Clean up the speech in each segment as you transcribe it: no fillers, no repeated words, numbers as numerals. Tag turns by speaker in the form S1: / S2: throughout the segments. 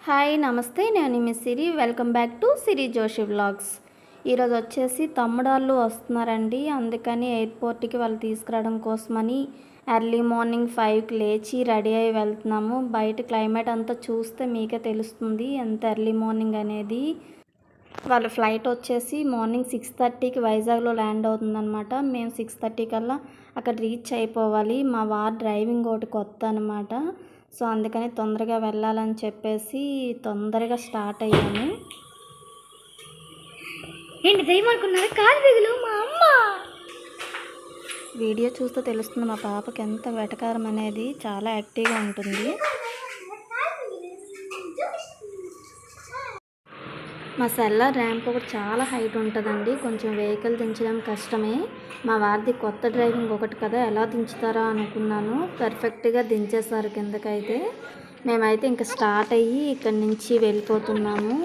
S1: Hi నమస్తే, నేను మీ Siri. Welcome back to Siri Joshi vlogs. ఈరోజు వచ్చేసి తమ్ముడాళ్ళు వస్తున్నారండి. అందుకని ఎయిర్పోర్ట్కి వాళ్ళు తీసుకురావడం కోసమని ఎర్లీ మార్నింగ్ 5కి లేచి రెడీ అయ్యి వెళ్తున్నాము. బయట క్లైమేట్ అంతా చూస్తే మీకే తెలుస్తుంది ఎంత ఎర్లీ మార్నింగ్ అనేది. వాళ్ళ ఫ్లైట్ వచ్చేసి మార్నింగ్ 6:30కి వైజాగ్లో ల్యాండ్ అవుతుందన్నమాట. మేము 6:30 కల్లా అక్కడ రీచ్ అయిపోవాలి. మా వారు డ్రైవింగ్ ఒకటి కొత్త అనమాట. సో అందుకని తొందరగా వెళ్ళాలని చెప్పేసి తొందరగా స్టార్ట్ అయ్యాము.
S2: ఏంటి దయమనుకున్నారా? కారు దిగులు మా అమ్మ.
S1: వీడియో చూస్తే తెలుస్తుంది మా పాపకి ఎంత వెటకారం అనేది. చాలా యాక్టివ్గా ఉంటుంది. మా సెల్లార్ ర్యాంప్ ఒకటి చాలా హైట్ ఉంటుందండి. కొంచెం వెహికల్ దించడం కష్టమే. మా వారిది కొత్త డ్రైవింగ్ ఒకటి కదా, ఎలా దించుతారా అనుకున్నాను. పర్ఫెక్ట్గా దించేశారు కిందకైతే. మేమైతే ఇంకా స్టార్ట్ అయ్యి ఇక్కడి నుంచి వెళ్ళిపోతున్నాము.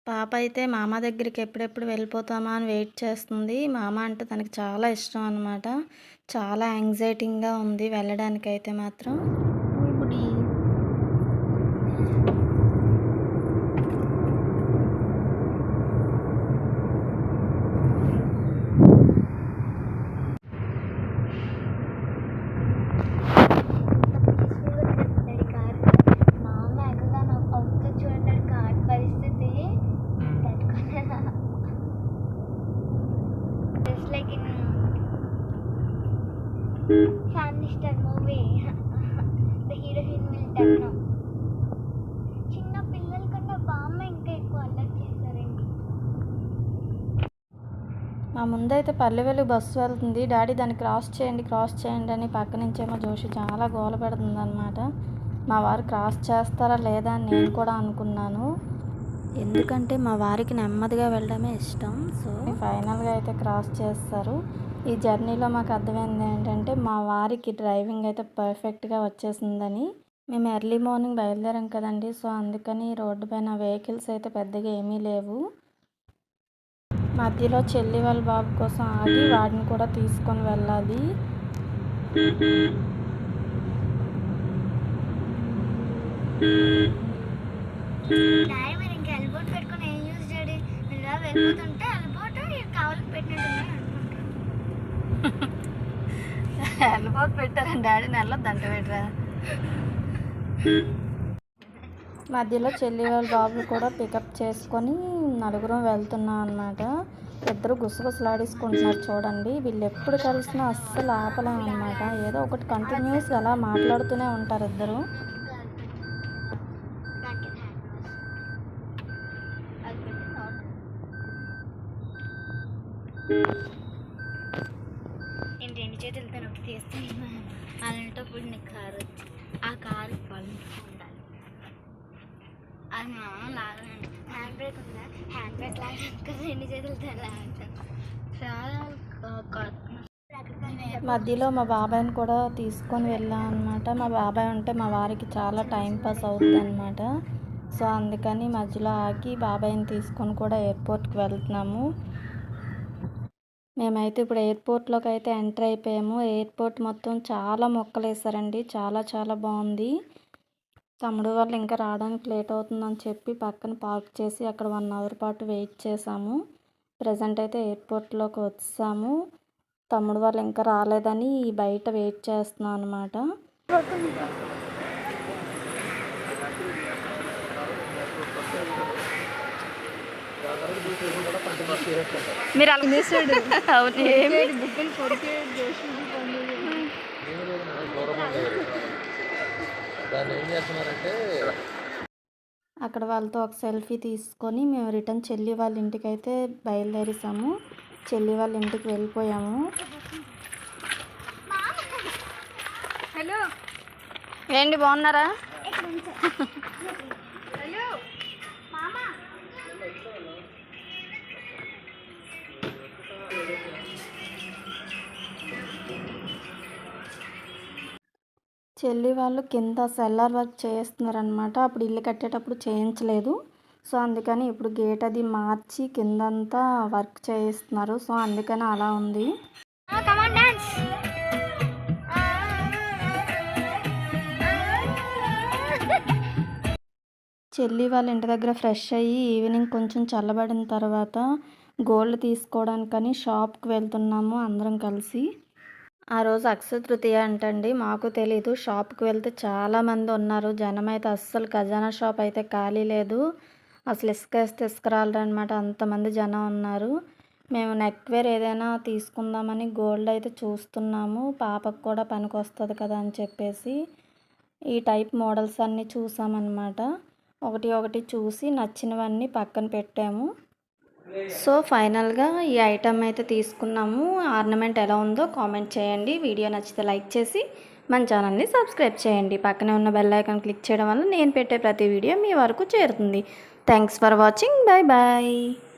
S1: పాప అయితే మామ దగ్గరికి ఎప్పుడెప్పుడు వెళ్ళిపోతామా అని వెయిట్ చేస్తుంది. మామ అంటే తనకి చాలా ఇష్టం అన్నమాట. చాలా యాంగ్జైటీగా ఉంది వెళ్ళడానికైతే మాత్రం.
S2: Family star movie. The heroine will turn now. చిన్న పిల్లల కన్నా బామ్మ ఇంకా ఎక్కువ అల్లరి చేస్తారండి.
S1: మా ముందైతే పల్లెవేలు బస్సు వెళ్తుంది. డాడీ దాన్ని క్రాస్ చేయండి అని పక్క నుంచేమో జోషి చాలా గోల పెడుతుంది అనమాట. మా వారు క్రాస్ చేస్తారా లేదా అని నేను కూడా అనుకున్నాను. ఎందుకంటే మా వారికి నెమ్మదిగా వెళ్ళడమే ఇష్టం. సో ఫైనల్గా అయితే క్రాస్ చేస్తారు. ఈ జర్నీలో మాకు అర్థమైంది ఏంటంటే మా వారికి డ్రైవింగ్ అయితే పర్ఫెక్ట్గా వచ్చేసిందని. మేము ఎర్లీ మార్నింగ్ బయలుదేరాం కదండి. సో అందుకని రోడ్డు పైన వెహికల్స్ అయితే పెద్దగా ఏమీ లేవు. మధ్యలో చెల్లి వాళ్ళ బాబు కోసం ఆగి వాడిని కూడా తీసుకొని వెళ్ళాలి.
S2: ఎల్బోట్ పెట్టుకుని ఏం యూజ్ చేయడి, ఇలా వెళ్ళిపోతుంటే ఎల్బోట్ కావాలని పెట్టినట్టు
S1: ఎల్బోట్ పెట్టారండి. డాడీ నెల దంట పెట్టరా. మధ్యలో చెల్లి వాళ్ళ బాబు కూడా పికప్ చేసుకొని నలుగురం వెళ్తున్నాం అనమాట. ఇద్దరు గుసగుసలాడేసుకుంటున్నారు చూడండి. వీళ్ళు ఎప్పుడు కలిసినా అస్సలు ఆపలేం అనమాట. ఏదో ఒకటి కంటిన్యూస్గా అలా మాట్లాడుతూనే ఉంటారు ఇద్దరు.
S2: నేను 2 చేతులతో నొక్కి తీస్తాను. అలాంటప్పుడు నీకు కారు వచ్చి ఆ కారు ఉండాలి. అది మామ లాగండి. హ్యాండ్ బ్రేక్ ఉందా? హ్యాండ్ బ్రేక్ లాగడానికి 2 చేతులతో లాగుతాను. చాలా
S1: మధ్యలో మా బాబాయ్ని కూడా తీసుకొని వెళ్ళాం అనమాట. మా బాబాయ్ ఉంటే మా వారికి చాలా టైం పాస్ అవుతుంది అనమాట. సో అందుకని మధ్యలో ఆగి బాబాయ్ని తీసుకొని కూడా ఎయిర్పోర్ట్కి వెళ్తున్నాము. మేమైతే ఇప్పుడు ఎయిర్పోర్ట్లోకి అయితే ఎంటర్ అయిపోయాము. ఎయిర్పోర్ట్ మొత్తం చాలా మొక్కలు వేసారండి. చాలా చాలా బాగుంది. తమ్ముడు వాళ్ళు ఇంకా రావడానికి లేట్ అవుతుందని చెప్పి పక్కన పార్క్ చేసి అక్కడ 1 అవర్ పాటు వెయిట్ చేసాము. ప్రజెంట్ అయితే ఎయిర్పోర్ట్లోకి వచ్చాము. తమ్ముడు వాళ్ళు ఇంకా రాలేదని బయట వెయిట్ చేస్తున్నాం అనమాట. మీరు అలా అక్కడ వాళ్ళతో ఒక సెల్ఫీ తీసుకొని మేము రిటర్న్ చెల్లి వాళ్ళ ఇంటికి అయితే బయలుదేరేసాము. చెల్లి వాళ్ళ ఇంటికి వెళ్ళిపోయాము.
S2: హలో
S1: ఏంటి బాగున్నారా? చెల్లి వాళ్ళు కింద సెల్లార్ వర్క్ చేస్తున్నారనమాట. అప్పుడు ఇల్లు కట్టేటప్పుడు చేయించలేదు. సో అందుకని ఇప్పుడు గేట్ అది మార్చి కిందంతా వర్క్ చేయిస్తున్నారు. సో అందుకని అలా ఉంది. చెల్లి వాళ్ళ ఇంటి దగ్గర ఫ్రెష్ అయ్యి ఈవినింగ్ కొంచెం చల్లబడిన తర్వాత గోల్డ్ తీసుకోవడానికని షాప్కి వెళ్తున్నాము అందరం కలిసి. ఆ రోజు అక్షయ తృతీయ అంటండి, మాకు తెలీదు. షాప్కి వెళ్తే చాలామంది ఉన్నారు. జనం అయితే అస్సలు ఖజానా షాప్ అయితే ఖాళీ లేదు. అసలు ఇసుకేస్తే ఇసుకరాలనమాట, అంతమంది జనం ఉన్నారు. మేము నెక్వేర్ ఏదైనా తీసుకుందామని గోల్డ్ అయితే చూస్తున్నాము, పాపకు కూడా పనికొస్తుంది కదా అని చెప్పేసి. ఈ టైప్ మోడల్స్ అన్నీ చూసామన్నమాట. ఒకటి ఒకటి చూసి నచ్చినవన్నీ పక్కన పెట్టాము. సో ఫైనల్గా ఈ ఐటమ్ అయితే తీసుకున్నాము. ఆర్నమెంట్ ఎలా ఉందో కామెంట్ చేయండి. వీడియో నచ్చితే లైక్ చేసి మన ఛానల్ని సబ్స్క్రైబ్ చేయండి. పక్కనే ఉన్న బెల్ ఐకాన్ క్లిక్ చేయడం వల్ల నేను పెట్టే ప్రతి వీడియో మీ వరకు చేరుతుంది. Thanks for watching. Bye bye.